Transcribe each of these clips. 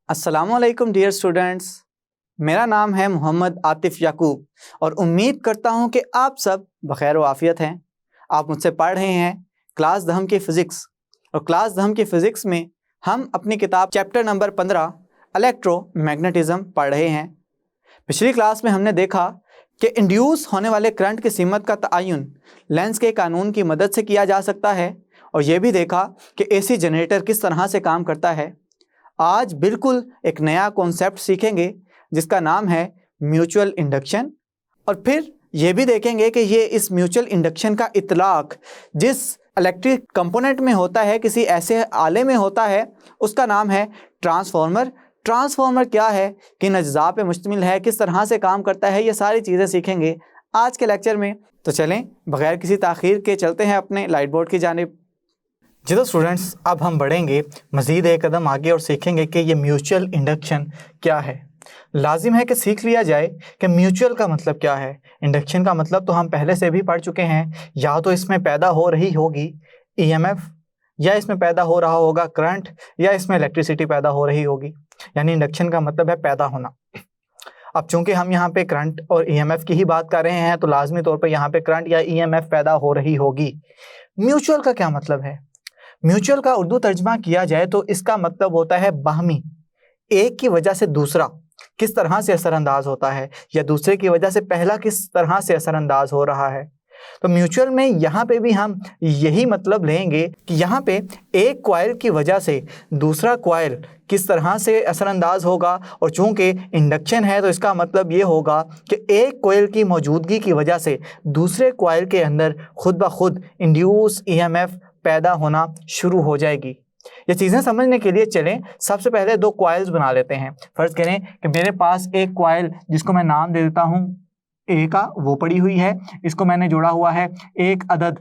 अस्सलामुअलैकुम dear students, मेरा नाम है मोहम्मद आतिफ याकूब और उम्मीद करता हूं कि आप सब बखैर व आफियत हैं। आप मुझसे पढ़ रहे हैं क्लास दहम की फ़िज़िक्स और क्लास दहम की फ़िज़िक्स में हम अपनी किताब चैप्टर नंबर 15 इलेक्ट्रोमैग्नेटिज़्म पढ़ रहे हैं। पिछली क्लास में हमने देखा कि इंड्यूस होने वाले करंट की सीमत का तआयुन लेंस के कानून की मदद से किया जा सकता है और ये भी देखा कि एसी जनरेटर किस तरह से काम करता है। आज बिल्कुल एक नया कॉन्सेप्ट सीखेंगे जिसका नाम है म्यूचुअल इंडक्शन और फिर ये भी देखेंगे कि ये इस म्यूचुअल इंडक्शन का इतलाक जिस इलेक्ट्रिक कंपोनेंट में होता है, किसी ऐसे आले में होता है, उसका नाम है ट्रांसफार्मर। ट्रांसफार्मर क्या है, किन अज्जा पे मुश्तमिल है, किस तरह से काम करता है, ये सारी चीज़ें सीखेंगे आज के लेक्चर में। तो चलें बगैर किसी ताख़ीर के चलते हैं अपने लाइट बोर्ड की जानिब। जी तो स्टूडेंट्स, अब हम बढ़ेंगे मज़ीद एक कदम आगे और सीखेंगे कि ये म्यूचुअल इंडक्शन क्या है। लाजिम है कि सीख लिया जाए कि म्यूचुअल का मतलब क्या है। इंडक्शन का मतलब तो हम पहले से भी पढ़ चुके हैं, या तो इसमें पैदा हो रही होगी ईएमएफ, या इसमें पैदा हो रहा होगा करंट, या इसमें इलेक्ट्रिसिटी पैदा हो रही होगी। यानी इंडक्शन का मतलब है पैदा होना। अब चूंकि हम यहाँ पे करंट और ईएमएफ की ही बात कर रहे हैं तो लाजमी तौर पर यहाँ पे करंट या ईएमएफ पैदा हो रही होगी। म्यूचुअल का क्या मतलब है? म्यूचुअल का उर्दू तर्जमा किया जाए तो इसका मतलब होता है बाहमी। एक की वजह से दूसरा किस तरह से असरअंदाज होता है, या दूसरे की वजह से पहला किस तरह से असरअंदाज हो रहा है। तो म्यूचुअल में यहाँ पे भी हम यही मतलब लेंगे कि यहाँ पे एक कॉइल की वजह से दूसरा कॉइल किस तरह से असरअंदाज होगा, और चूंकि इंडक्शन है तो इसका मतलब ये होगा कि एक कॉइल की मौजूदगी की वजह से दूसरे कॉइल के अंदर खुद ब खुद इंड्यूस ईएमएफ पैदा होना शुरू हो जाएगी। ये चीज़ें समझने के लिए चलें सबसे पहले दो कॉइल्स बना लेते हैं। फर्ज करें कि मेरे पास एक कॉइल जिसको मैं नाम दे देता हूँ ए का, वो पड़ी हुई है। इसको मैंने जोड़ा हुआ है एक अदद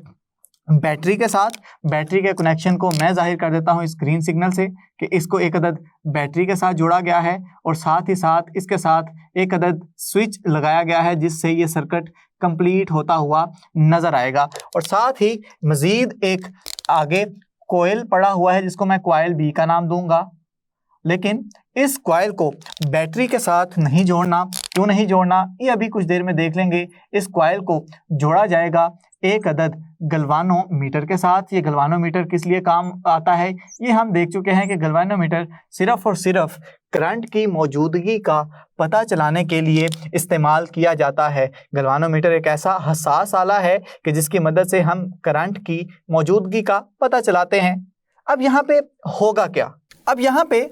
बैटरी के साथ। बैटरी के कनेक्शन को मैं जाहिर कर देता हूँ इस ग्रीन सिग्नल से कि इसको एक अदद बैटरी के साथ जोड़ा गया है, और साथ ही साथ इसके साथ एक अदद स्विच लगाया गया है जिससे ये सर्किट कंप्लीट होता हुआ नज़र आएगा। और साथ ही मज़ीद एक आगे कॉइल पड़ा हुआ है जिसको मैं कॉइल बी का नाम दूंगा। लेकिन इस कॉइल को बैटरी के साथ नहीं जोड़ना। क्यों नहीं जोड़ना, ये अभी कुछ देर में देख लेंगे। इस कॉइल को जोड़ा जाएगा एक अदद गलवानोमीटर के साथ। ये गलवानोमीटर किस लिए काम आता है, ये हम देख चुके हैं कि गलवानोमीटर सिर्फ और सिर्फ करंट की मौजूदगी का पता चलाने के लिए इस्तेमाल किया जाता है। गलवानोमीटर एक ऐसा हसास आला है कि जिसकी मदद से हम करंट की मौजूदगी का पता चलाते हैं। अब यहाँ पे होगा क्या, अब यहाँ पे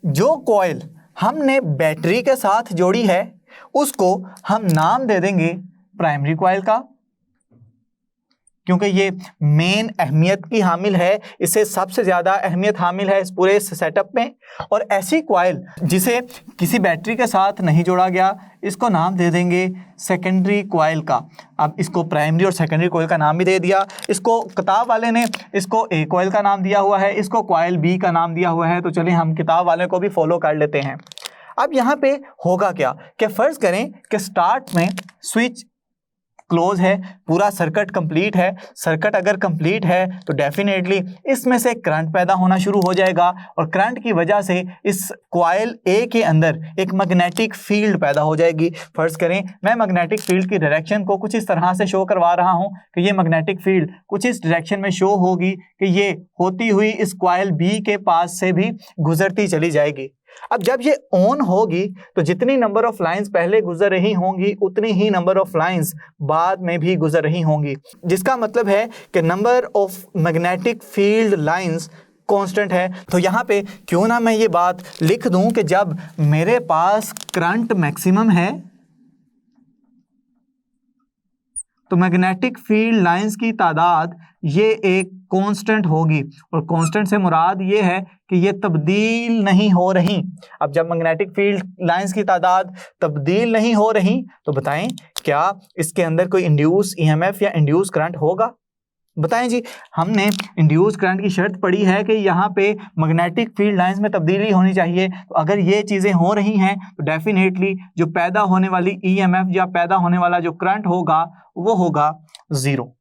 जो कॉइल हमने बैटरी के साथ जोड़ी है उसको हम नाम दे देंगे प्राइमरी कॉइल का, क्योंकि ये मेन अहमियत की हामिल है। इसे सबसे ज़्यादा अहमियत हामिल है इस पूरे सेटअप में। और ऐसी कॉइल जिसे किसी बैटरी के साथ नहीं जोड़ा गया, इसको नाम दे देंगे सेकेंडरी कॉइल का। अब इसको प्राइमरी और सेकेंडरी कॉइल का नाम भी दे दिया। इसको किताब वाले ने इसको ए कॉइल का नाम दिया हुआ है, इसको कॉइल बी का नाम दिया हुआ है। तो चलिए हम किताब वाले को भी फॉलो कर लेते हैं। अब यहाँ पे होगा क्या कि फ़र्ज़ करें कि स्टार्ट में स्विच क्लोज है, पूरा सर्किट कंप्लीट है। सर्किट अगर कंप्लीट है तो डेफिनेटली इसमें से करंट पैदा होना शुरू हो जाएगा, और करंट की वजह से इस कॉइल ए के अंदर एक मैग्नेटिक फील्ड पैदा हो जाएगी। फर्ज करें मैं मैग्नेटिक फील्ड की डायरेक्शन को कुछ इस तरह से शो करवा रहा हूं कि ये मैग्नेटिक फील्ड कुछ इस डायरेक्शन में शो होगी कि ये होती हुई इस कॉइल बी के पास से भी गुजरती चली जाएगी। अब जब ये ऑन होगी तो जितनी नंबर ऑफ लाइंस पहले गुजर रही होंगी उतनी ही नंबर ऑफ लाइंस बाद में भी गुजर रही होंगी, जिसका मतलब है कि number of magnetic field lines constant है। तो यहाँ पे क्यों ना मैं ये बात लिख दूं कि जब मेरे पास करंट मैक्सिमम है तो मैग्नेटिक फील्ड लाइंस की तादाद ये एक कांस्टेंट होगी, और कांस्टेंट से मुराद ये है कि ये तब्दील नहीं हो रही। अब जब मैग्नेटिक फील्ड लाइंस की तादाद तब्दील नहीं हो रही तो बताएं क्या इसके अंदर कोई इंड्यूस ईएमएफ या इंड्यूस करंट होगा? बताएं जी। हमने इंड्यूस करंट की शर्त पड़ी है कि यहाँ पे मैग्नेटिक फील्ड लाइंस में तब्दीली होनी चाहिए। तो अगर ये चीज़ें हो रही हैं तो डेफिनेटली जो पैदा होने वाली ईएमएफ या पैदा होने वाला जो करंट होगा वो होगा ज़ीरो।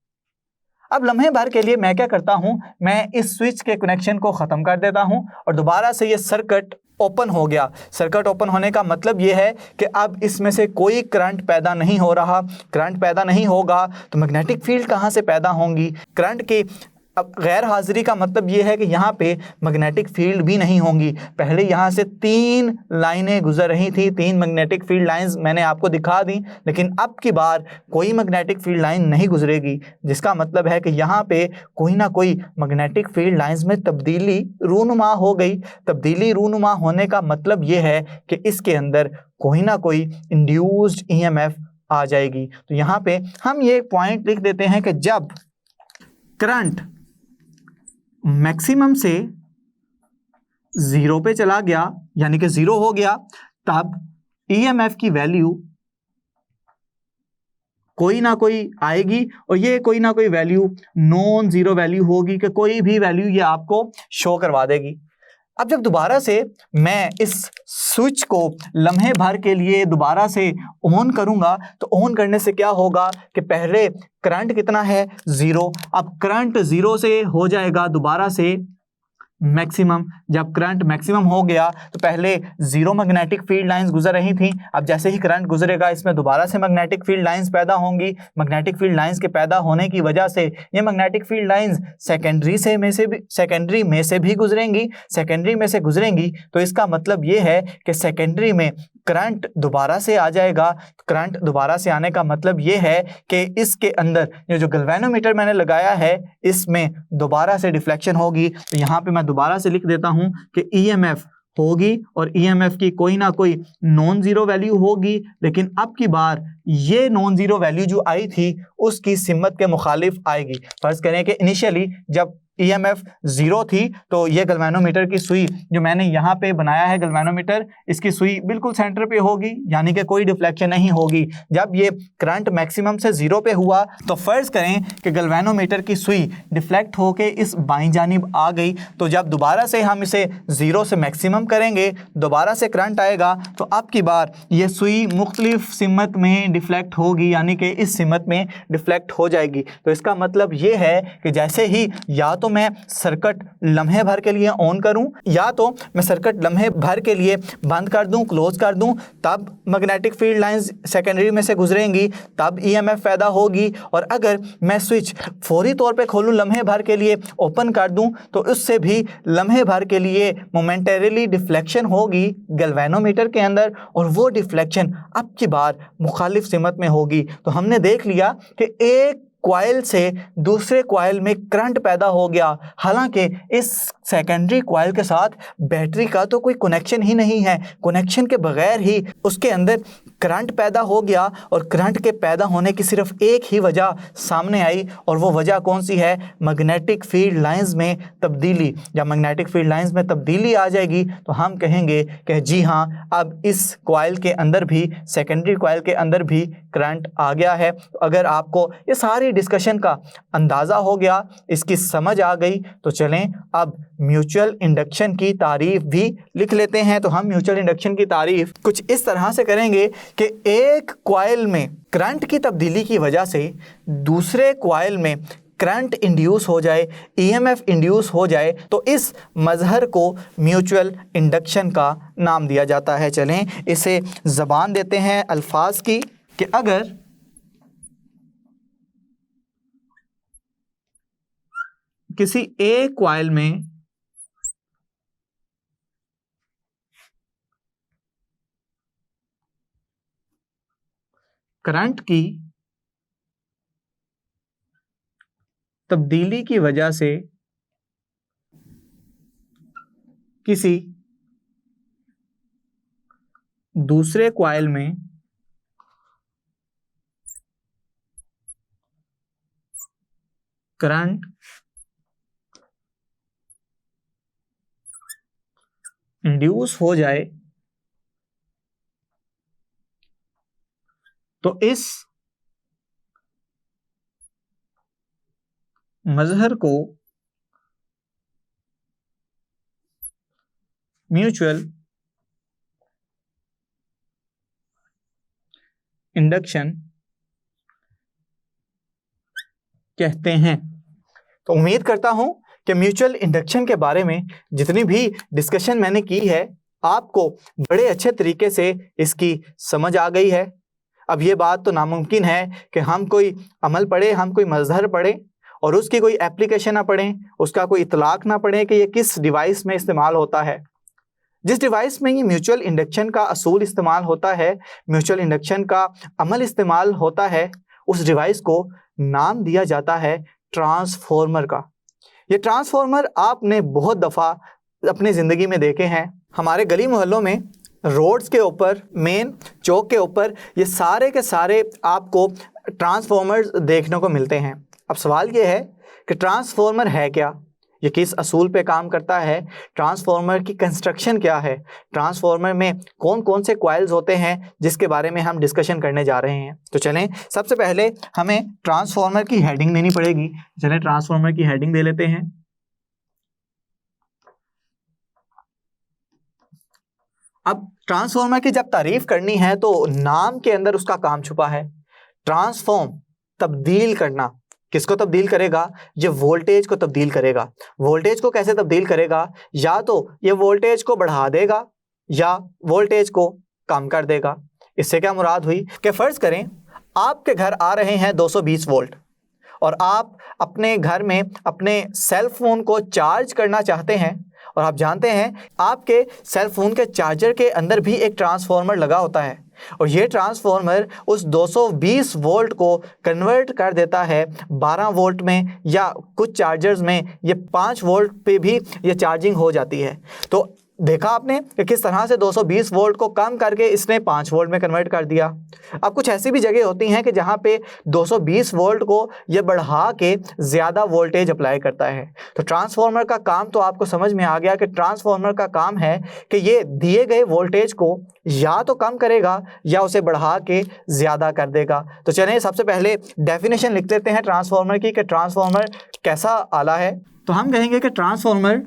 अब लम्हे भर के लिए मैं क्या करता हूँ, मैं इस स्विच के कनेक्शन को ख़त्म कर देता हूँ और दोबारा से ये सर्किट ओपन हो गया। सर्किट ओपन होने का मतलब ये है कि अब इसमें से कोई करंट पैदा नहीं हो रहा। करंट पैदा नहीं होगा तो मैग्नेटिक फील्ड कहाँ से पैदा होंगी? करंट की अब गैर हाजिरी का मतलब ये है कि यहाँ पे मैग्नेटिक फील्ड भी नहीं होंगी। पहले यहाँ से 3 लाइनें गुजर रही थी, 3 मैग्नेटिक फील्ड लाइंस मैंने आपको दिखा दी, लेकिन अब की बार कोई मैग्नेटिक फील्ड लाइन नहीं गुजरेगी, जिसका मतलब है कि यहाँ पे कोई ना कोई मैग्नेटिक फील्ड लाइंस में तब्दीली रूनुमा हो गई। तब्दीली रूनुमा होने का मतलब ये है कि इसके अंदर कोई ना कोई इंड्यूस्ड ईएमएफ आ जाएगी। तो यहाँ पे हम ये पॉइंट लिख देते हैं कि जब करंट मैक्सिमम से 0 पे चला गया, यानी कि 0 हो गया, तब ईएमएफ की वैल्यू कोई ना कोई आएगी और ये कोई ना कोई वैल्यू नॉन जीरो वैल्यू होगी कि कोई भी वैल्यू ये आपको शो करवा देगी। अब जब दोबारा से मैं इस स्विच को लम्हे भर के लिए दोबारा से ऑन करूंगा तो ऑन करने से क्या होगा कि पहले करंट कितना है? 0। अब करंट 0 से हो जाएगा दोबारा से मैक्सिमम। जब करंट मैक्सिमम हो गया तो पहले 0 मैग्नेटिक फील्ड लाइंस गुजर रही थी, अब जैसे ही करंट गुजरेगा इसमें दोबारा से मैग्नेटिक फील्ड लाइंस पैदा होंगी। मैग्नेटिक फील्ड लाइंस के पैदा होने की वजह से ये मैग्नेटिक फील्ड लाइंस सेकेंडरी में से भी गुजरेंगी। सेकेंडरी में से गुजरेंगी तो इसका मतलब ये है कि सेकेंडरी में करंट दोबारा से आ जाएगा। करंट दोबारा से आने का मतलब ये है कि इसके अंदर ये जो गैल्वेनोमीटर मैंने लगाया है इसमें दोबारा से डिफ्लेक्शन होगी। तो यहाँ पे मैं दोबारा से लिख देता हूँ कि ईएमएफ होगी और ईएमएफ की कोई ना कोई नॉन जीरो वैल्यू होगी, लेकिन अब की बार ये नॉन जीरो वैल्यू जो आई थी उसकी सिमत के मुखालिफ आएगी। फर्ज करें कि इनिशियली जब ईएमएफ 0 थी तो ये गैल्वेनोमीटर की सुई जो मैंने यहाँ पे बनाया है, गैल्वेनोमीटर, इसकी सुई बिल्कुल सेंटर पे होगी, यानी कि कोई डिफ्लेक्शन नहीं होगी। जब ये करंट मैक्सिमम से 0 पे हुआ तो फर्ज करें कि गैल्वेनोमीटर की सुई डिफ्लेक्ट होके इस बाईं जानिब आ गई, तो जब दोबारा से हम इसे 0 से मैक्सिमम करेंगे, दोबारा से करंट आएगा तो अब की बार ये सुई मुख्तलिफ सिमत में डिफ्लेक्ट होगी, यानी कि इस सिमत में डिफ्लेक्ट हो जाएगी। तो इसका मतलब ये है कि जैसे ही या तो मैं सर्किट लम्हे भर के लिए ऑन करूं या तो मैं सर्किट लम्हे भर के लिए बंद कर दूं, क्लोज कर दूं, तब मैग्नेटिक फील्ड लाइंस सेकेंडरी में से गुजरेंगी, तब ईएमएफ पैदा होगी। और अगर मैं स्विच फौरी तौर पे खोलूं, लम्हे भर के लिए ओपन कर दूं, तो उससे भी लम्हे भर के लिए मोमेंटरीली डिफ्लेक्शन होगी गैल्वेनोमीटर के अंदर, और वो डिफ्लेक्शन अब की बार मुखालिफ सिमत में होगी। तो हमने देख लिया कि एक कॉइल से दूसरे कॉइल में करंट पैदा हो गया, हालांकि इस सेकेंडरी कॉइल के साथ बैटरी का तो कोई कनेक्शन ही नहीं है। कनेक्शन के बगैर ही उसके अंदर करंट पैदा हो गया और करंट के पैदा होने की सिर्फ एक ही वजह सामने आई, और वो वजह कौन सी है? मैग्नेटिक फील्ड लाइंस में तब्दीली। जब मैग्नेटिक फील्ड लाइंस में तब्दीली आ जाएगी तो हम कहेंगे कि जी हाँ, अब इस कॉइल के अंदर भी, सेकेंडरी कॉइल के अंदर भी करंट आ गया है। अगर आपको ये सारी डिस्कशन का अंदाज़ा हो गया, इसकी समझ आ गई, तो चलें अब म्यूचुअल इंडक्शन की तारीफ भी लिख लेते हैं। तो हम म्यूचुअल इंडक्शन की तारीफ कुछ इस तरह से करेंगे कि एक कॉइल में करंट की तब्दीली की वजह से दूसरे कॉइल में करंट इंड्यूस हो जाए, ईएमएफ इंड्यूस हो जाए, तो इस मजहर को म्यूचुअल इंडक्शन का नाम दिया जाता है। चलें इसे ज़बान देते हैं अल्फाज की कि अगर किसी एक कॉइल में करंट की तब्दीली की वजह से किसी दूसरे कॉइल में करंट इंड्यूस हो जाए, तो इस मजहर को म्यूचुअल इंडक्शन कहते हैं। तो उम्मीद करता हूं कि म्यूचुअल इंडक्शन के बारे में जितनी भी डिस्कशन मैंने की है आपको बड़े अच्छे तरीके से इसकी समझ आ गई है। अब ये बात तो नामुमकिन है कि हम कोई अमल पढ़े, हम कोई मजहर पढ़े और उसकी कोई एप्लीकेशन ना पढ़ें, उसका कोई इतलाक ना पढ़ें कि ये किस डिवाइस में इस्तेमाल होता है। जिस डिवाइस में ये म्यूचुअल इंडक्शन का असूल इस्तेमाल होता है, म्यूचुअल इंडक्शन का अमल इस्तेमाल होता है, उस डिवाइस को नाम दिया जाता है ट्रांसफॉर्मर का। ये ट्रांसफॉर्मर आपने बहुत दफ़ा अपनी ज़िंदगी में देखे हैं। हमारे गली मोहल्लों में रोड्स के ऊपर, मेन चौक के ऊपर ये सारे के सारे आपको ट्रांसफॉर्मर्स देखने को मिलते हैं। अब सवाल ये है कि ट्रांसफॉर्मर है क्या, ये किस असूल पे काम करता है, ट्रांसफॉर्मर की कंस्ट्रक्शन क्या है, ट्रांसफॉर्मर में कौन कौन से कॉइल्स होते हैं, जिसके बारे में हम डिस्कशन करने जा रहे हैं। तो चलें, सबसे पहले हमें ट्रांसफॉर्मर की हेडिंग देनी पड़ेगी। चलें ट्रांसफॉर्मर की हेडिंग दे लेते हैं। अब ट्रांसफॉर्मर की जब तारीफ करनी है तो नाम के अंदर उसका काम छुपा है। ट्रांसफॉर्म, तब्दील करना। किसको तब्दील करेगा? ये वोल्टेज को तब्दील करेगा। वोल्टेज को कैसे तब्दील करेगा? या तो ये वोल्टेज को बढ़ा देगा या वोल्टेज को कम कर देगा। इससे क्या मुराद हुई कि फ़र्ज़ करें आपके घर आ रहे हैं 220 वोल्ट और आप अपने घर में अपने सेल फ़ोन को चार्ज करना चाहते हैं, और आप जानते हैं आपके सेल फ़ोन के चार्जर के अंदर भी एक ट्रांसफॉर्मर लगा होता है और ये ट्रांसफॉर्मर उस 220 वोल्ट को कन्वर्ट कर देता है 12 वोल्ट में, या कुछ चार्जर्स में ये 5 वोल्ट पे भी ये चार्जिंग हो जाती है। तो देखा आपने कि किस तरह से 220 वोल्ट को कम करके इसने 5 वोल्ट में कन्वर्ट कर दिया। अब कुछ ऐसी भी जगह होती हैं कि जहाँ पे 220 वोल्ट को ये बढ़ा के ज़्यादा वोल्टेज अप्लाई करता है। तो ट्रांसफॉर्मर का काम तो आपको समझ में आ गया कि ट्रांसफॉर्मर का काम है कि ये दिए गए वोल्टेज को या तो कम करेगा या उसे बढ़ा के ज़्यादा कर देगा। तो चलिए सबसे पहले डेफिनेशन लिख लेते हैं ट्रांसफॉर्मर की कि ट्रांसफॉर्मर कैसा आला है। तो हम कहेंगे कि ट्रांसफॉर्मर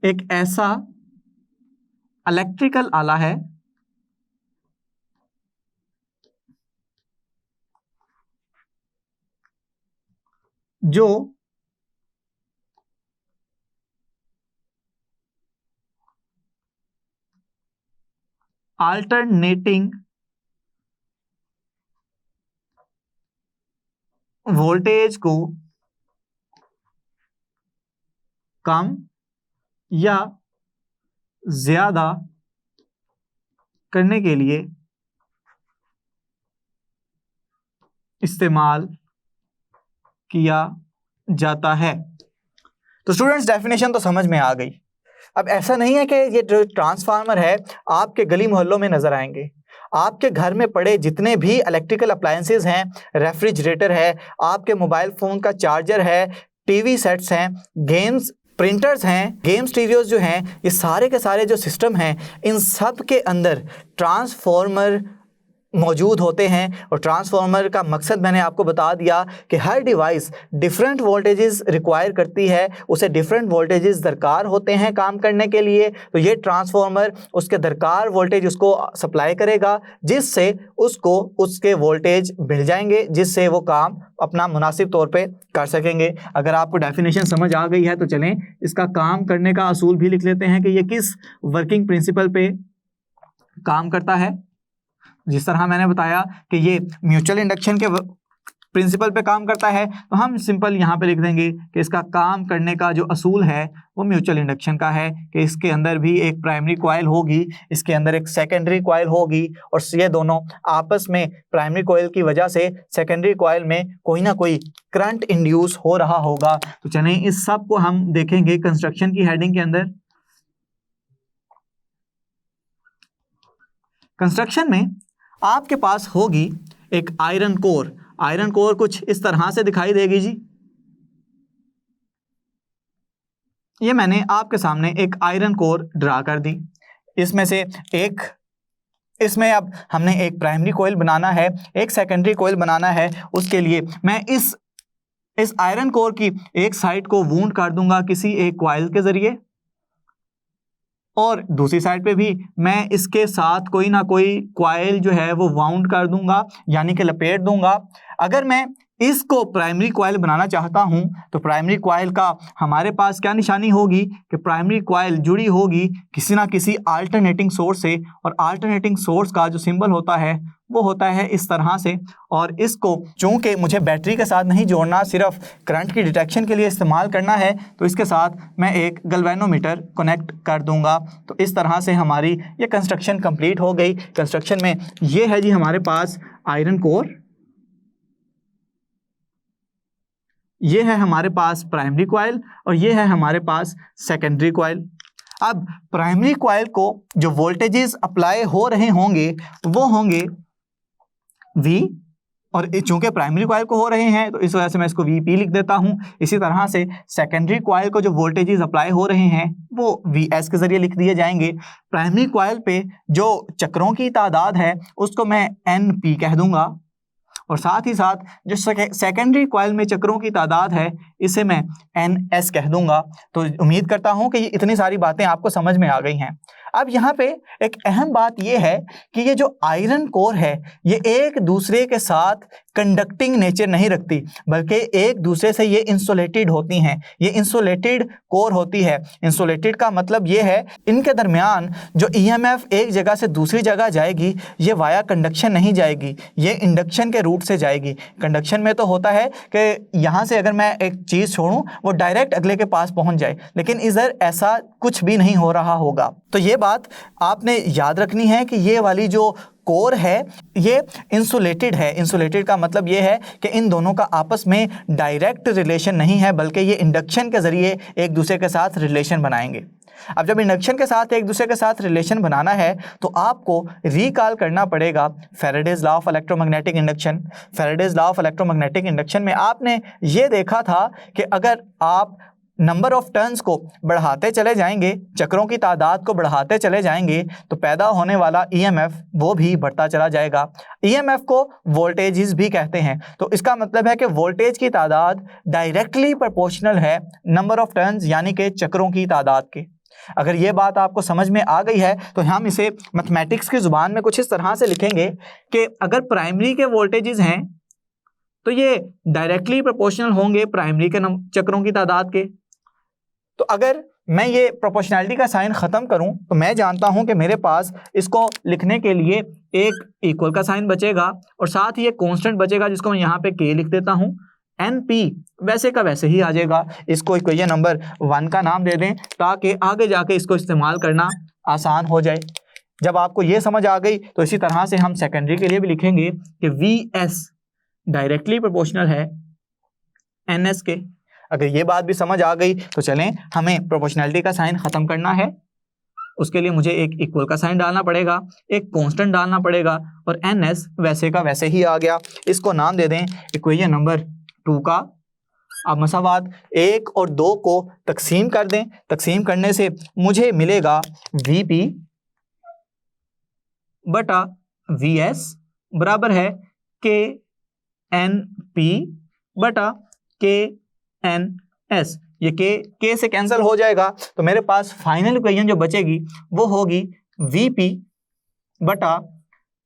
एक ऐसा इलेक्ट्रिकल आला है जो अल्टरनेटिंग वोल्टेज को कम या ज़्यादा करने के लिए इस्तेमाल किया जाता है। तो स्टूडेंट्स डेफिनेशन तो समझ में आ गई। अब ऐसा नहीं है कि ये जो ट्रांसफार्मर है आपके गली मोहल्लों में नज़र आएंगे। आपके घर में पड़े जितने भी इलेक्ट्रिकल अप्लायंसेस हैं, रेफ्रिजरेटर है, आपके मोबाइल फ़ोन का चार्जर है, टीवी सेट्स हैं, गेम्स प्रिंटर्स हैं, गेम स्टीरियोज जो हैं, ये सारे के सारे जो सिस्टम हैं, इन सब के अंदर ट्रांसफॉर्मर मौजूद होते हैं। और ट्रांसफॉर्मर का मकसद मैंने आपको बता दिया कि हर डिवाइस डिफरेंट वोल्टेजेस रिक्वायर करती है, उसे डिफरेंट वोल्टेजेस दरकार होते हैं काम करने के लिए। तो ये ट्रांसफॉर्मर उसके दरकार वोल्टेज उसको सप्लाई करेगा, जिससे उसको उसके वोल्टेज मिल जाएंगे, जिससे वो काम अपना मुनासिब तौर पे कर सकेंगे। अगर आपको डेफिनेशन समझ आ गई है तो चलें इसका काम करने का असूल भी लिख लेते हैं कि ये किस वर्किंग प्रिंसिपल पे काम करता है। जिस तरह मैंने बताया कि ये म्यूचुअल इंडक्शन के प्रिंसिपल पे काम करता है, तो हम सिंपल यहाँ पे लिख देंगे कि इसका काम करने का जो असूल है वो म्यूचुअल इंडक्शन का है कि इसके अंदर भी एक प्राइमरी कॉइल होगी, इसके अंदर एक सेकेंडरी कॉइल होगी, और ये दोनों आपस में प्राइमरी कॉइल की वजह से सेकेंडरी कॉइल में कोई ना कोई करंट इंड्यूस हो रहा होगा। तो चलें इस सब को हम देखेंगे कंस्ट्रक्शन की हेडिंग के अंदर। कंस्ट्रक्शन में आपके पास होगी एक आयरन कोर। आयरन कोर कुछ इस तरह से दिखाई देगी जी। ये मैंने आपके सामने एक आयरन कोर ड्रा कर दी। इसमें से एक, इसमें अब हमने एक प्राइमरी कॉइल बनाना है, एक सेकेंडरी कॉइल बनाना है। उसके लिए मैं इस आयरन कोर की एक साइड को वूंड कर दूंगा किसी एक कॉइल के जरिए, और दूसरी साइड पे भी मैं इसके साथ कोई ना कोई कॉइल जो है वो वाउंड कर दूंगा, यानी कि लपेट दूंगा। अगर मैं इसको प्राइमरी कॉइल बनाना चाहता हूं तो प्राइमरी कॉइल का हमारे पास क्या निशानी होगी कि प्राइमरी कॉइल जुड़ी होगी किसी ना किसी अल्टरनेटिंग सोर्स से, और अल्टरनेटिंग सोर्स का जो सिंबल होता है वो होता है इस तरह से। और इसको चूंकि मुझे बैटरी के साथ नहीं जोड़ना, सिर्फ करंट की डिटेक्शन के लिए इस्तेमाल करना है, तो इसके साथ मैं एक गैल्वेनोमीटर कनेक्ट कर दूंगा। तो इस तरह से हमारी ये कंस्ट्रक्शन कंप्लीट हो गई। कंस्ट्रक्शन में ये है जी हमारे पास आयरन कोर, ये है हमारे पास प्राइमरी कॉइल, और ये है हमारे पास सेकेंडरी कॉइल। अब प्राइमरी कॉइल को जो वोल्टेजेस अप्लाई हो रहे होंगे वो होंगे V, और चूंकि प्राइमरी कॉइल को हो रहे हैं तो इस वजह से मैं इसको VP लिख देता हूं। इसी तरह से सेकेंडरी कॉइल को जो वोल्टेजेस अप्लाई हो रहे हैं वो VS के जरिए लिख दिए जाएंगे। प्राइमरी कॉइल पे जो चक्रों की तादाद है उसको मैं NP कह दूंगा, और साथ ही साथ जो सेकेंडरी कॉइल में चक्रों की तादाद है इसे मैं NS कह दूंगा। तो उम्मीद करता हूं कि ये इतनी सारी बातें आपको समझ में आ गई हैं। अब यहाँ पे एक अहम बात ये है कि ये जो आयरन कोर है ये एक दूसरे के साथ कंडक्टिंग नेचर नहीं रखती, बल्कि एक दूसरे से ये इंसुलेटेड होती हैं। ये इंसुलेटेड कोर होती है। इंसुलेटेड का मतलब ये है इनके दरमियान जो EMF एक जगह से दूसरी जगह जाएगी ये वाया कंडक्शन नहीं जाएगी, ये इंडक्शन के रूट से जाएगी। कंडक्शन में तो होता है कि यहाँ से अगर मैं एक चीज़ छोड़ूं वो डायरेक्ट अगले के पास पहुँच जाए, लेकिन इधर ऐसा कुछ भी नहीं हो रहा होगा। तो ये बात आपने याद रखनी है कि ये वाली जो कोर है ये इंसुलेटेड है। इंसुलेटेड का मतलब ये है कि इन दोनों का आपस में डायरेक्ट रिलेशन नहीं है, बल्कि ये इंडक्शन के ज़रिए एक दूसरे के साथ रिलेशन बनाएंगे। अब जब इंडक्शन के साथ एक दूसरे के साथ रिलेशन बनाना है तो आपको रिकॉल करना पड़ेगा Faraday's law of electromagnetic induction. Faraday's law of electromagnetic induction में आपने ये देखा था कि अगर आप नंबर ऑफ टर्न्स को बढ़ाते चले जाएंगे, चक्रों की तादाद को बढ़ाते चले जाएंगे, तो पैदा होने वाला EMF वो भी बढ़ता चला जाएगा। EMF को वोल्टेजेस भी कहते हैं। तो इसका मतलब है कि वोल्टेज की तादाद डायरेक्टली प्रोपोर्शनल है नंबर ऑफ टर्न्स यानी कि चक्रों की तादाद के। अगर ये बात आपको समझ में आ गई है तो हम इसे मैथमेटिक्स की ज़ुबान में कुछ इस तरह से लिखेंगे कि अगर प्राइमरी के वोल्टेजेस हैं तो ये डायरेक्टली प्रोपोर्शनल होंगे प्राइमरी के चक्रों की तादाद के। तो अगर मैं ये प्रोपोर्शनैलिटी का साइन ख़त्म करूं तो मैं जानता हूं कि मेरे पास इसको लिखने के लिए एक इक्वल का साइन बचेगा और साथ ही एक कांस्टेंट बचेगा जिसको मैं यहाँ पे K लिख देता हूं। NP वैसे का वैसे ही आ जाएगा। इसको इक्वेशन नंबर 1 का नाम दे दें ताकि आगे जाके इसको इस्तेमाल करना आसान हो जाए। जब आपको ये समझ आ गई तो इसी तरह से हम सेकेंडरी के लिए भी लिखेंगे कि VS डायरेक्टली प्रोपोर्शनल है NS के। अगर ये बात भी समझ आ गई तो चलें हमें प्रोपोर्शनैलिटी का साइन ख़त्म करना है। उसके लिए मुझे एक इक्वल का साइन डालना पड़ेगा, एक कांस्टेंट डालना पड़ेगा और NS वैसे का वैसे ही आ गया। इसको नाम दे दें इक्वेशन नंबर 2 का। अब मसावात 1 और 2 को तकसीम कर दें। तकसीम करने से मुझे मिलेगा VP बटा VS बराबर है KNP बटा KNS। ये K से कैंसिल हो जाएगा तो मेरे पास फाइनल इक्वेशन जो बचेगी वो होगी VP बटा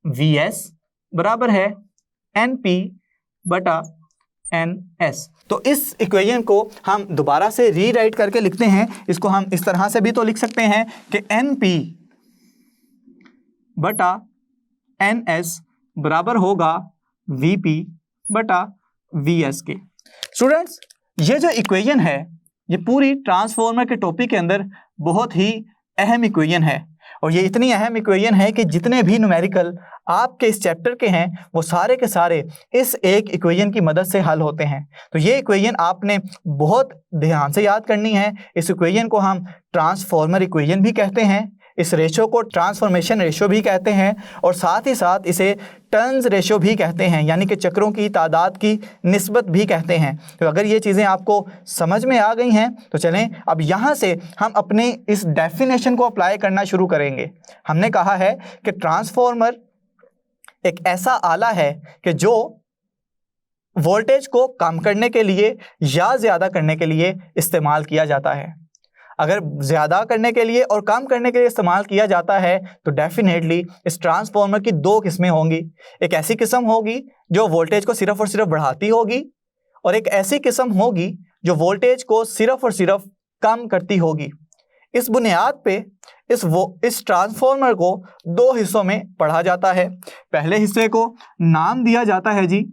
VS बराबर है NP बटा NS। तो इस इक्वेशन को हम दोबारा से रीराइट करके लिखते हैं। इसको हम इस तरह से भी तो लिख सकते हैं कि NP बटा NS बराबर होगा VP बटा VS के। स्टूडेंट्स, ये जो इक्वेशन है ये पूरी ट्रांसफॉर्मर के टॉपिक के अंदर बहुत ही अहम इक्वेशन है, और ये इतनी अहम इक्वेशन है कि जितने भी न्यूमेरिकल आपके इस चैप्टर के हैं वो सारे के सारे इस एक इक्वेशन की मदद से हल होते हैं। तो ये इक्वेशन आपने बहुत ध्यान से याद करनी है। इस इक्वेशन को हम ट्रांसफॉर्मर इक्वेशन भी कहते हैं, इस रेशो को ट्रांसफॉर्मेशन रेशो भी कहते हैं, और साथ ही साथ इसे टर्न्स रेशो भी कहते हैं, यानी कि चक्रों की तादाद की निस्बत भी कहते हैं। तो अगर ये चीज़ें आपको समझ में आ गई हैं तो चलें अब यहाँ से हम अपने इस डेफिनेशन को अप्लाई करना शुरू करेंगे। हमने कहा है कि ट्रांसफॉर्मर एक ऐसा आला है कि जो वोल्टेज को कम करने के लिए या ज़्यादा करने के लिए इस्तेमाल किया जाता है। अगर ज़्यादा करने के लिए और कम करने के लिए इस्तेमाल किया जाता है तो डेफिनेटली इस ट्रांसफार्मर की दो किस्में होंगी। एक ऐसी किस्म होगी जो वोल्टेज को सिर्फ और सिर्फ बढ़ाती होगी, और एक ऐसी किस्म होगी जो वोल्टेज को सिर्फ और सिर्फ कम करती होगी। इस बुनियाद पे इस ट्रांसफार्मर को दो हिस्सों में पढ़ा जाता है। पहले हिस्से को नाम दिया जाता है जी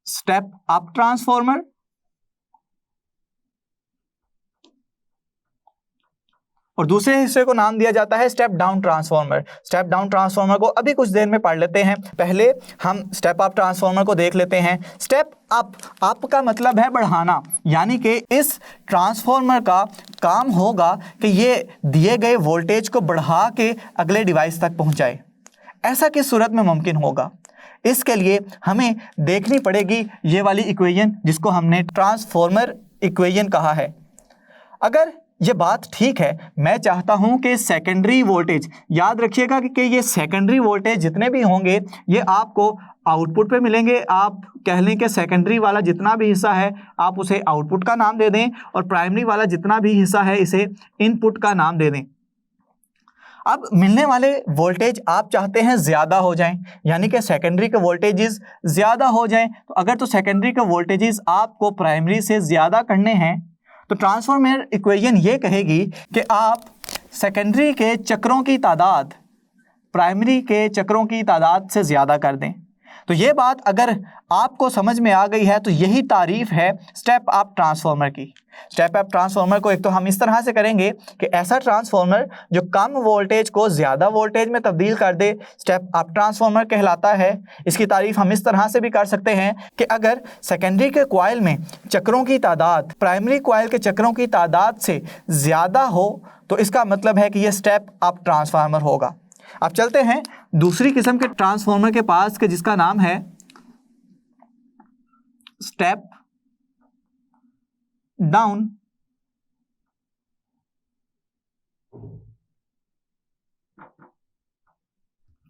स्टेप अप ट्रांसफार्मर, और दूसरे हिस्से को नाम दिया जाता है step down transformer. Step down transformer को अभी कुछ देर में पढ़ लेते हैं। पहले हम स्टेप अप ट्रांसफार्मर को देख लेते हैं। स्टेप अप का मतलब है बढ़ाना, यानी कि इस ट्रांसफार्मर का काम होगा कि ये दिए गए वोल्टेज को बढ़ा के अगले डिवाइस तक पहुंचाए। ऐसा किस सूरत में मुमकिन होगा? इसके लिए हमें देखनी पड़ेगी ये वाली इक्वेशन जिसको हमने ट्रांसफार्मर इक्वेशन कहा है। अगर ये बात ठीक है, मैं चाहता हूं कि सेकेंडरी वोल्टेज, याद रखिएगा कि ये सेकेंडरी वोल्टेज जितने भी होंगे ये आपको आउटपुट पे मिलेंगे। आप कह लें कि सेकेंडरी वाला जितना भी हिस्सा है आप उसे आउटपुट का नाम दे दें, और प्राइमरी वाला जितना भी हिस्सा है इसे इनपुट का नाम दे दें। अब मिलने वाले वोल्टेज आप चाहते हैं ज़्यादा हो जाएं, यानी कि सेकेंडरी के वोल्टेजेस ज़्यादा हो जाएं। तो अगर तो सेकेंडरी के वोल्टेजेस आपको प्राइमरी से ज़्यादा करने हैं तो ट्रांसफार्मर इक्वेशन ये कहेगी कि आप सेकेंडरी के चक्रों की तादाद प्राइमरी के चक्रों की तादाद से ज़्यादा कर दें। तो ये बात अगर आपको समझ में आ गई है तो यही तारीफ है स्टेप अप ट्रांसफार्मर की। स्टेप अप ट्रांसफार्मर को एक तो हम इस तरह से करेंगे कि ऐसा ट्रांसफार्मर जो कम वोल्टेज को ज़्यादा वोल्टेज में तब्दील कर दे स्टेप अप ट्रांसफार्मर कहलाता है। इसकी तारीफ हम इस तरह से भी कर सकते हैं कि अगर सेकेंडरी के कॉइल में चक्रों की तादाद प्राइमरी कॉइल के चक्रों की तादाद से ज़्यादा हो तो इसका मतलब है कि यह स्टेप अप ट्रांसफार्मर होगा। अब चलते हैं दूसरी किस्म के ट्रांसफार्मर के पास के जिसका नाम है स्टेप डाउन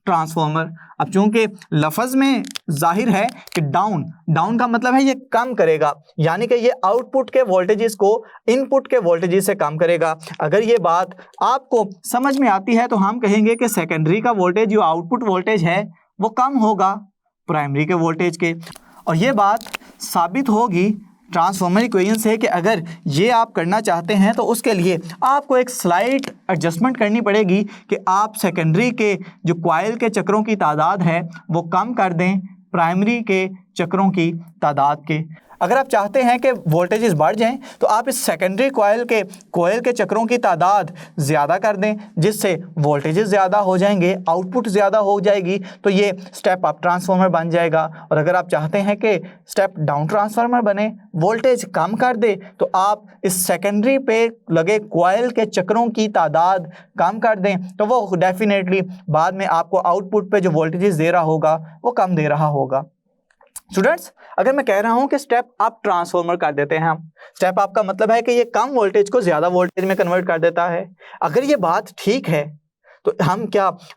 ट्रांसफार्मर। अब चूंकि लफ्ज में जाहिर है कि डाउन का मतलब है ये कम करेगा, यानी कि ये आउटपुट के वोल्टेजेस को इनपुट के वोल्टेजेस से कम करेगा। अगर ये बात आपको समझ में आती है तो हम कहेंगे कि सेकेंडरी का वोल्टेज जो आउटपुट वोल्टेज है वो कम होगा प्राइमरी के वोल्टेज के, और ये बात साबित होगी ट्रांसफार्मर इक्वेशन से कि अगर ये आप करना चाहते हैं तो उसके लिए आपको एक स्लाइट एडजस्टमेंट करनी पड़ेगी कि आप सेकेंडरी के जो कॉइल के चक्रों की तादाद है वो कम कर दें प्राइमरी के चक्रों की तादाद के। अगर आप चाहते हैं कि वोल्टेजेस बढ़ जाएं तो आप इस सेकेंडरी कॉइल के चक्रों की तादाद ज़्यादा कर दें, जिससे वोल्टेजेस ज़्यादा हो जाएंगे, आउटपुट ज़्यादा हो जाएगी, तो ये स्टेप अप ट्रांसफार्मर बन जाएगा। और अगर आप चाहते हैं कि स्टेप डाउन ट्रांसफार्मर बने, वोल्टेज कम कर दे, तो आप इस सेकेंडरी पे लगे कॉइल के चक्रों की तादाद कम कर दें, तो वो डेफिनेटली बाद में आपको आउटपुट पे जो वोल्टेजेस दे रहा होगा वो कम दे रहा होगा। स्टूडेंट्स, अगर मैं कह रहा हूं कि स्टेप अप ट्रांसफार्मर कर देते हैं हम, स्टेप अप का मतलब है कि ये कम वोल्टेज को ज्यादा वोल्टेज में कन्वर्ट कर देता है। अगर ये बात ठीक है तो हम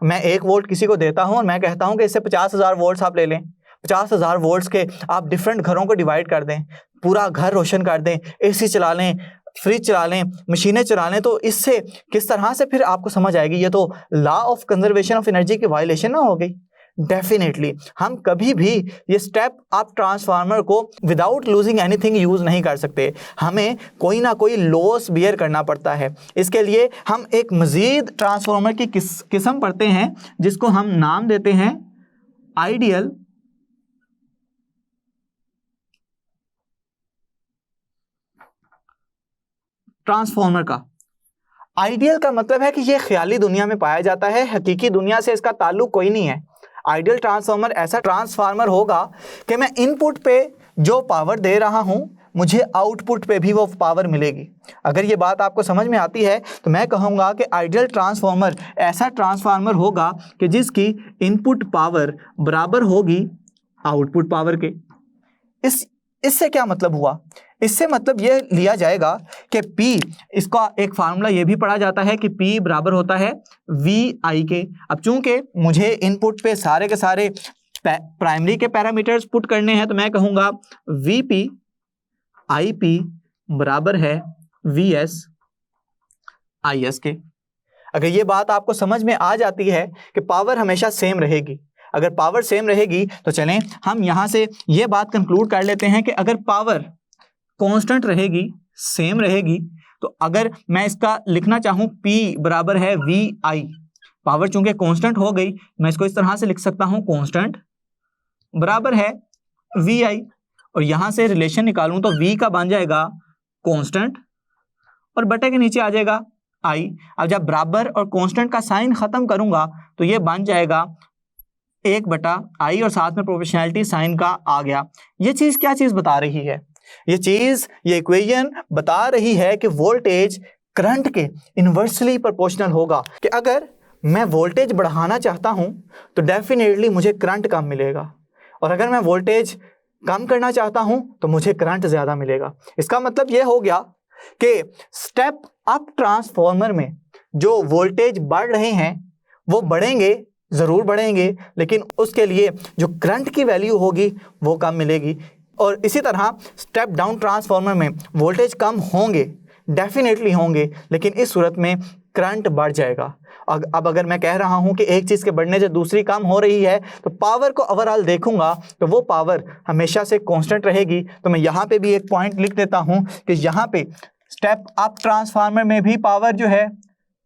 मैं 1 वोल्ट किसी को देता हूं और मैं कहता हूं कि इससे 50,000 वोल्ट्स आप ले लें, 50,000 वोल्ट्स के आप डिफरेंट घरों को डिवाइड कर दें, पूरा घर रोशन कर दें, एसी चला लें, फ्रिज चला लें, मशीनें चला लें, तो इससे किस तरह से फिर आपको समझ आएगी ये तो law of conservation of energy की वायलेशन ना हो गई। डेफिनेटली हम कभी भी ये स्टेप अप ट्रांसफार्मर को विदाउट लूजिंग एनीथिंग यूज नहीं कर सकते, हमें कोई ना कोई लॉस बियर करना पड़ता है। इसके लिए हम एक मजीद ट्रांसफार्मर की किस्म पढ़ते हैं जिसको हम नाम देते हैं आइडियल ट्रांसफार्मर का। आइडियल का मतलब है कि ये ख्याली दुनिया में पाया जाता है, हकीकी दुनिया से इसका ताल्लुक कोई नहीं है। आइडियल ट्रांसफार्मर ऐसा ट्रांसफार्मर होगा कि मैं इनपुट पे जो पावर दे रहा हूं मुझे आउटपुट पे भी वो पावर मिलेगी। अगर ये बात आपको समझ में आती है तो मैं कहूँगा कि आइडियल ट्रांसफार्मर ऐसा ट्रांसफार्मर होगा कि जिसकी इनपुट पावर बराबर होगी आउटपुट पावर के। इससे क्या मतलब हुआ? इससे मतलब ये लिया जाएगा कि P, इसका एक फार्मूला ये भी पढ़ा जाता है कि P बराबर होता है VI के। अब चूंकि मुझे इनपुट पे सारे के सारे प्राइमरी के पैरामीटर्स पुट करने हैं तो मैं कहूँगा VP IP बराबर है VS IS के। अगर ये बात आपको समझ में आ जाती है कि पावर हमेशा सेम रहेगी, अगर पावर सेम रहेगी तो चलें हम यहाँ से ये बात कंक्लूड कर लेते हैं कि अगर पावर कांस्टेंट रहेगी, सेम रहेगी, तो अगर मैं इसका लिखना चाहूँ P बराबर है VI, पावर चूंकि कांस्टेंट हो गई मैं इसको इस तरह से लिख सकता हूँ कांस्टेंट बराबर है VI, और यहाँ से रिलेशन निकालूँ तो V का बन जाएगा कांस्टेंट और बटे के नीचे आ जाएगा I। अब जब बराबर और कांस्टेंट का साइन खत्म करूंगा तो ये बन जाएगा 1/I और साथ में प्रोपोर्शनैलिटी साइन का आ गया। ये चीज क्या चीज बता रही है? ये इक्वेशन बता रही है कि वोल्टेज करंट के इन्वर्सली प्रोपोर्शनल होगा, कि अगर मैं वोल्टेज बढ़ाना चाहता हूं तो डेफिनेटली मुझे करंट कम मिलेगा, और अगर मैं वोल्टेज कम करना चाहता हूं तो मुझे करंट ज्यादा मिलेगा। इसका मतलब यह हो गया कि स्टेप अप ट्रांसफॉर्मर में जो वोल्टेज बढ़ रहे हैं वो बढ़ेंगे, जरूर बढ़ेंगे, लेकिन उसके लिए जो करंट की वैल्यू होगी वो कम मिलेगी। और इसी तरह स्टेप डाउन ट्रांसफॉर्मर में वोल्टेज कम होंगे, डेफिनेटली होंगे, लेकिन इस सूरत में करंट बढ़ जाएगा। अब अगर मैं कह रहा हूं कि एक चीज़ के बढ़ने से दूसरी कम हो रही है तो पावर को ओवरऑल देखूंगा तो वो पावर हमेशा से कांस्टेंट रहेगी। तो मैं यहाँ पे भी एक पॉइंट लिख देता हूं कि यहाँ पे स्टेप अप ट्रांसफार्मर में भी पावर जो है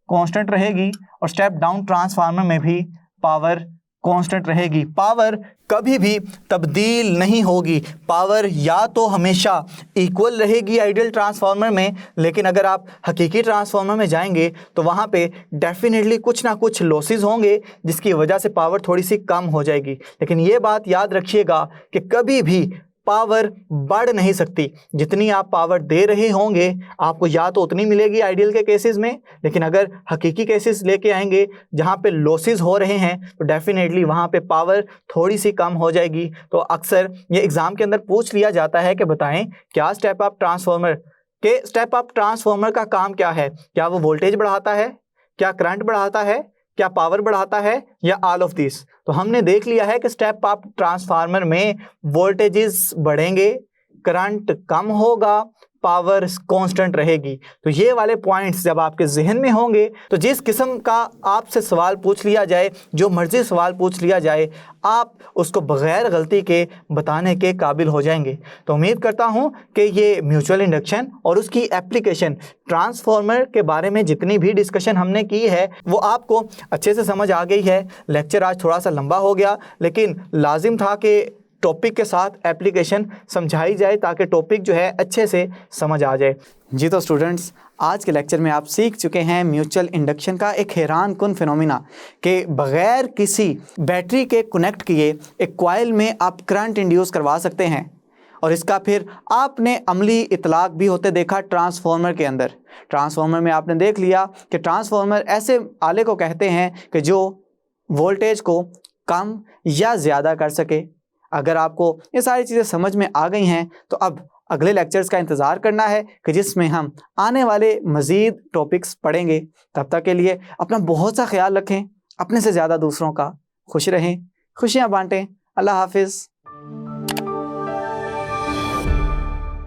कांस्टेंट रहेगी और स्टेप डाउन ट्रांसफार्मर में भी पावर कांस्टेंट रहेगी। पावर कभी भी तब्दील नहीं होगी, पावर या तो हमेशा इक्वल रहेगी आइडियल ट्रांसफार्मर में, लेकिन अगर आप हकीकी ट्रांसफार्मर में जाएंगे तो वहाँ पे डेफिनेटली कुछ ना कुछ लॉसेस होंगे जिसकी वजह से पावर थोड़ी सी कम हो जाएगी। लेकिन ये बात याद रखिएगा कि कभी भी पावर बढ़ नहीं सकती। जितनी आप पावर दे रहे होंगे आपको या तो उतनी मिलेगी आइडियल के केसेस में, लेकिन अगर हकीकी केसेस लेके आएंगे जहाँ पे लॉसेस हो रहे हैं तो डेफिनेटली वहाँ पे पावर थोड़ी सी कम हो जाएगी। तो अक्सर ये एग्ज़ाम के अंदर पूछ लिया जाता है कि बताएं क्या स्टेप अप ट्रांसफार्मर का काम क्या है? क्या वो वोल्टेज बढ़ाता है, क्या करंट बढ़ाता है, क्या पावर बढ़ाता है, या ऑल ऑफ दिस? तो हमने देख लिया है कि स्टेप अप ट्रांसफार्मर में वोल्टेजेस बढ़ेंगे, करंट कम होगा, पावर कांस्टेंट रहेगी। तो ये वाले पॉइंट्स जब आपके जहन में होंगे तो जिस किस्म का आपसे सवाल पूछ लिया जाए, जो मर्जी सवाल पूछ लिया जाए, आप उसको बगैर गलती के बताने के काबिल हो जाएंगे। तो उम्मीद करता हूँ कि ये म्यूचुअल इंडक्शन और उसकी एप्लीकेशन ट्रांसफार्मर के बारे में जितनी भी डिस्कशन हमने की है वो आपको अच्छे से समझ आ गई है। लेक्चर आज थोड़ा सा लंबा हो गया, लेकिन लाजिम था कि टॉपिक के साथ एप्लीकेशन समझाई जाए ताकि टॉपिक जो है अच्छे से समझ आ जाए। जी तो स्टूडेंट्स, आज के लेक्चर में आप सीख चुके हैं म्यूचुअल इंडक्शन का एक हैरान कुन फिनोमिना कि बग़ैर किसी बैटरी के कनेक्ट किए एक कॉइल में आप करंट इंड्यूस करवा सकते हैं। और इसका फिर आपने अमली इतलाक भी होते देखा ट्रांसफार्मर के अंदर। ट्रांसफार्मर में आपने देख लिया कि ट्रांसफार्मर ऐसे आले को कहते हैं कि जो वोल्टेज को कम या ज़्यादा कर सके। अगर आपको ये सारी चीज़ें समझ में आ गई हैं तो अब अगले लेक्चर्स का इंतज़ार करना है कि जिसमें हम आने वाले मज़ीद टॉपिक्स पढ़ेंगे। तब तक के लिए अपना बहुत सा ख्याल रखें, अपने से ज़्यादा दूसरों का। खुश रहें, खुशियाँ बांटें। अल्लाह हाफिज़।